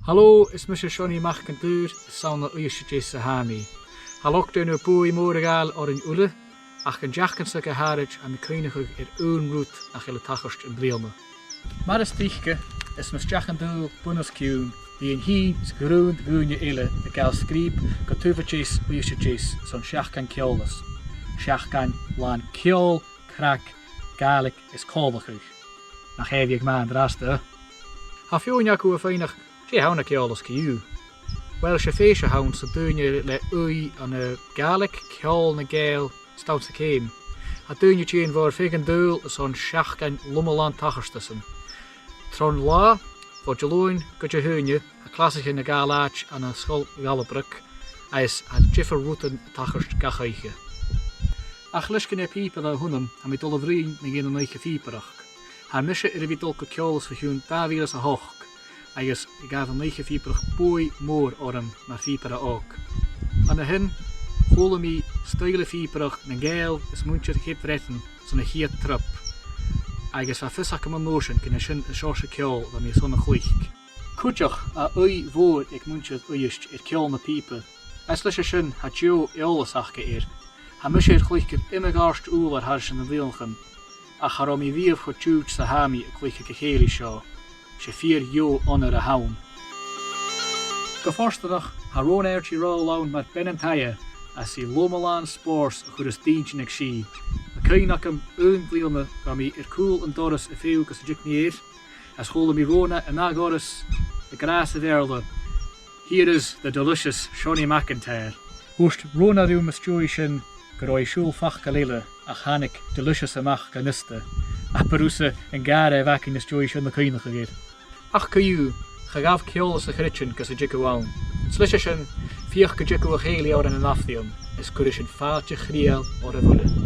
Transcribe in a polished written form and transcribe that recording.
Hallo, is Mr. Johnny McIntyre, sauna uisje Sahami. Hallo, de nu poei morgal or in ule, ach een jachkenstukke harage en mekrinigug roet ach hele tachost in brielme. Maar de stichke is Mr. Jachendul Bunneskiun, die in hien is groen groene ille, de gal skriep, gatuvertjes uisje zo'n sjachkan kjoles. Sjachkan lan kjol, krak, galik is kolbegug. Nach heb ik maar draste. Hafjoenjaku feinig. She hauna kjoles kiu. Wel she feesje haun so dunje le ui an a gaelic kjol na gael stoutse keem. A dunje tjien voor figen doel zo'n sjachkan lummeland tacherstussen. Tron la, voor jeloin, gutje hunje, a klassische na galach an a schol galebruk, is a jiffer routen tacherst gachaiche. Ach lisken e pieper a hunnum, a mi dolle vrien na gene neiche fieperach. Haar misje vi dolke kjoles verhuun davies a hoch. Agus ik gaf een 9 fieperig boei moor orm naar fiepere ook. Aan de hen golen mi stijle fieperig en geil is muntje hip retten zo'n hier trap. Agus van vissakke man notion kan een sjorse kjol van mi zo'n gelijk. Kutjach a ui voor ik muntje uist kjol na piepe. As lisje shin had jo eolesachke Ha misje het gelijk immegaarst oeler harsen de wilgen. Ach harom i wief voor tjuut sahami gelijk geheli show. She fear you onder de haun. De vorstendag haar roon airtje roll met ben en taie as sie lomelaan spoors goed is dientje nek she. De keinakkem unblielme waar mi cool en doris e veel kus juk niet as hole mi rona en nagoris de grasse werelde. Hier is the delicious Johnny McIntyre. Hoest rona ruim stuishin groi schul fach kalele ach hanik delicious amach ganiste. Aperuse en gare vakin de stuishin de keinige geet. Ach kaju, gaf kjoles de gritchen kus a jikku waun. Slishishin, vier gejiku a heli or in an afdium, is kurishin faaltje griel or a vulle.